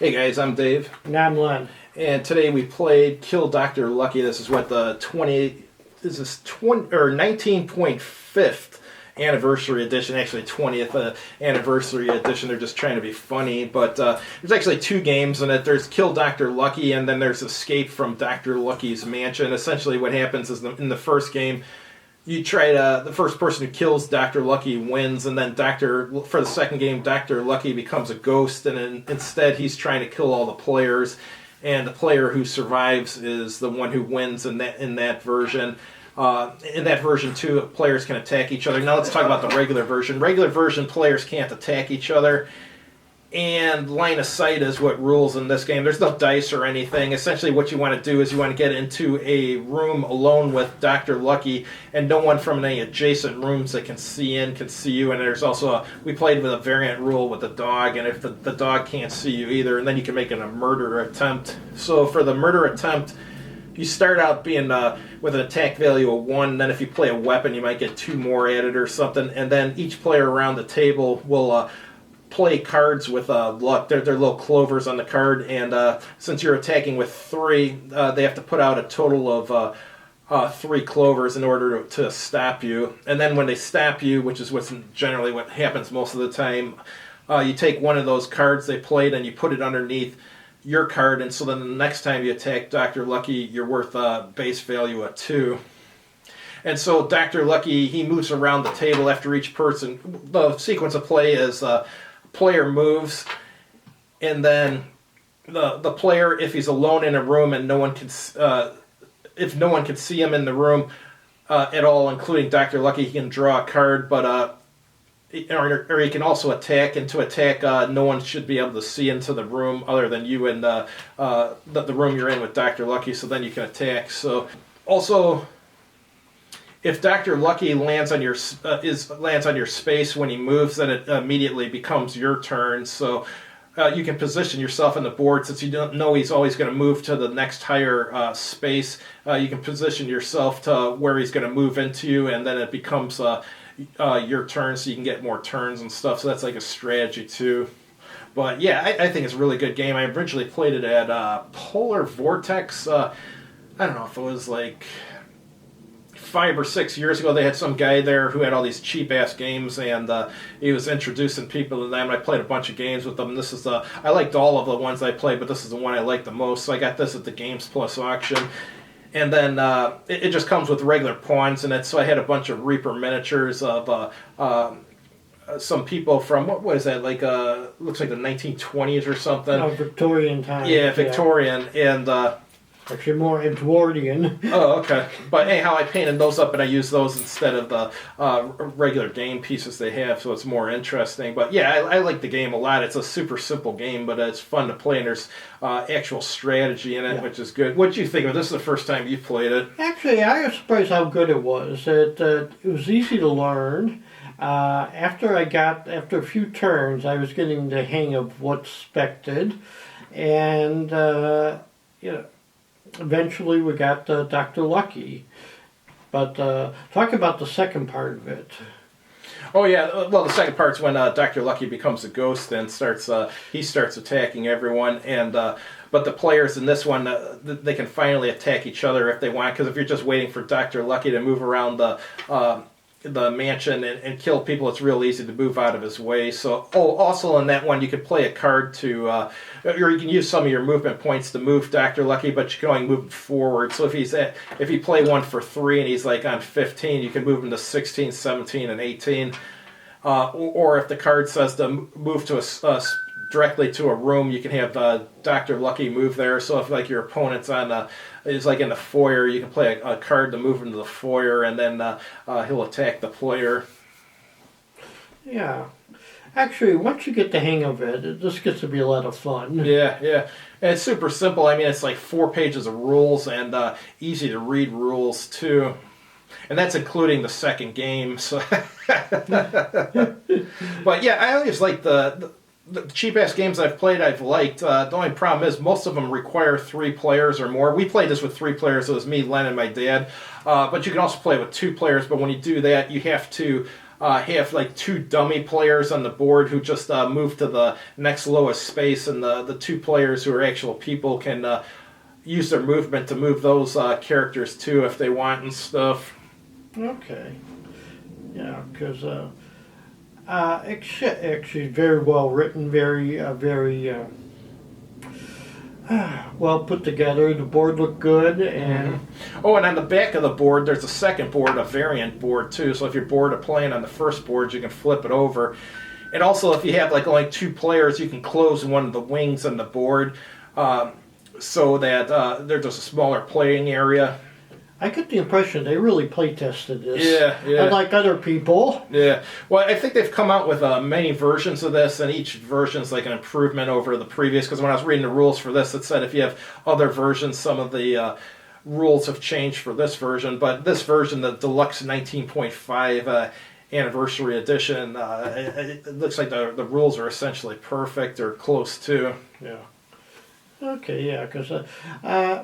Hey guys, I'm Dave. And I'm Len. And today we played Kill Dr. Lucky. This is what the 19.5th anniversary edition, actually 20th anniversary edition. They're just trying to be funny, but there's actually two games in it. There's Kill Dr. Lucky, and then there's Escape from Dr. Lucky's Mansion. Essentially what happens is in the first game, you try to, the first person who kills Dr. Lucky wins, and then for the second game, Dr. Lucky becomes a ghost, and instead he's trying to kill all the players, and the player who survives is the one who wins in that version. In that version, too, players can attack each other. Now let's talk about the regular version. Regular version, players can't attack each other, and line of sight is what rules in this game. There's no dice or anything. Essentially what you want to do is you want to get into a room alone with Dr. Lucky, and no one from any adjacent rooms that can see you. And there's also we played with a variant rule with the dog, and if the dog can't see you either, and then you can make it a murder attempt. So for the murder attempt, you start out being with an attack value of 1, and then if you play a weapon, you might get 2 more added or something, and then each player around the table will play cards with luck. They're little clovers on the card, and since you're attacking with 3, they have to put out a total of 3 clovers in order to stop you. And then when they stop you, which is what's generally what happens most of the time, you take one of those cards they played and you put it underneath your card, and so then the next time you attack Dr. Lucky, you're worth a base value of 2. And so Dr. Lucky, he moves around the table after each person. The sequence of play is player moves, and then the player, if he's alone in a room and if no one can see him in the room at all, including Dr. Lucky, he can draw a card, but or he can also attack, and to attack, no one should be able to see into the room other than you and the room you're in with Dr. Lucky, so then you can attack. So also, if Dr. Lucky lands on your space when he moves, then it immediately becomes your turn. So you can position yourself on the board, since you don't know he's always going to move to the next higher space. You can position yourself to where he's going to move into you, and then it becomes your turn, so you can get more turns and stuff. So that's like a strategy too. But yeah, I think it's a really good game. I originally played it at Polar Vortex. I don't know if it was like 5 or 6 years ago. They had some guy there who had all these cheap ass games, and he was introducing people to them. I played a bunch of games with them. This is I liked all of the ones I played, but this is the one I liked the most. So I got this at the Games Plus auction. And then it just comes with regular pawns in it. So I had a bunch of Reaper miniatures of some people from, what is that, like looks like the 1920s or something. No, Victorian times. Yeah, Victorian, and actually more Edwardian. Oh, okay. But anyhow, I painted those up and I used those instead of the regular game pieces they have, so it's more interesting. But yeah, I like the game a lot. It's a super simple game, but it's fun to play, and there's actual strategy in it, which is good. What do you think of this? Is the first time you played it? Actually, I was surprised how good it was. It was easy to learn. After a few turns, I was getting the hang of what's expected, and eventually we got Dr. Lucky. But talk about the second part of it. Oh yeah, well the second part's when Dr. Lucky becomes a ghost and starts attacking everyone, and but the players in this one, they can finally attack each other if they want, because if you're just waiting for Dr. Lucky to move around the mansion and kill people, it's real easy to move out of his way. So, also in that one, you could play a card to, or you can use some of your movement points to move Dr. Lucky, but you can only move him forward. So if you play one for 3 and he's like on 15, you can move him to 16, 17, and 18. Or if the card says to move to directly to a room, you can have Dr. Lucky move there. So if like your opponent's is like in the foyer, you can play a card to move him to the foyer, and then he'll attack the player. Yeah. Actually, once you get the hang of it, this gets to be a lot of fun. Yeah. And it's super simple. I mean, it's like 4 pages of rules, and easy to read rules too. And that's including the second game. So but yeah, I always like the cheap-ass games I've played, I've liked. The only problem is most of them require 3 players or more. We played this with 3 players. It was me, Len, and my dad. But you can also play with 2 players. But when you do that, you have to have like 2 dummy players on the board who just move to the next lowest space, and the 2 players who are actual people can use their movement to move those characters too if they want and stuff. Okay. Yeah, because actually very well written, very well put together. The board looked good, and Oh, and on the back of the board, there's a second board, a variant board too. So if you're bored of playing on the first board, you can flip it over. And also, if you have like only 2 players, you can close one of the wings on the board, so that there's just a smaller playing area. I get the impression they really play tested this. Yeah. Unlike other people. Yeah. Well, I think they've come out with many versions of this, and each version is like an improvement over the previous. Because when I was reading the rules for this, it said if you have other versions, some of the rules have changed for this version. But this version, the Deluxe 19.5 Anniversary Edition, it looks like the rules are essentially perfect or close to. Yeah. Okay, yeah, because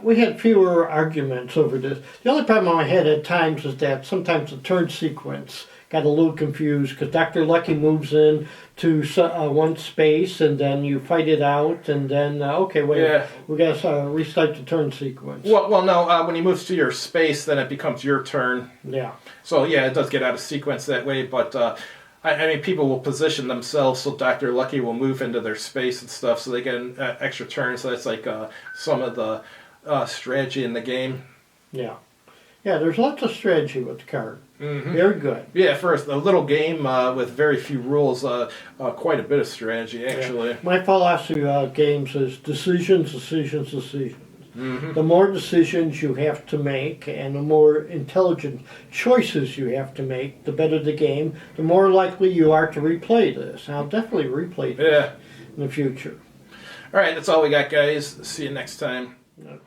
we had fewer arguments over this. The only problem I had at times is that sometimes the turn sequence got a little confused because Dr. Lucky moves in to one space and then you fight it out and then, okay, wait, Yeah. we got to restart the turn sequence. Well, no. When he moves to your space, then it becomes your turn. Yeah. So yeah, it does get out of sequence that way, but I mean, people will position themselves so Dr. Lucky will move into their space and stuff, so they get an extra turn. So that's like some of the strategy in the game. Yeah. Yeah, there's lots of strategy with the card. Mm-hmm. Very good. Yeah, first a little game with very few rules, quite a bit of strategy actually. Yeah. My philosophy of games is decisions. Mm-hmm. The more decisions you have to make and the more intelligent choices you have to make, the better the game, the more likely you are to replay this. I'll definitely replay this in the future. All right, that's all we got, guys. See you next time. Okay.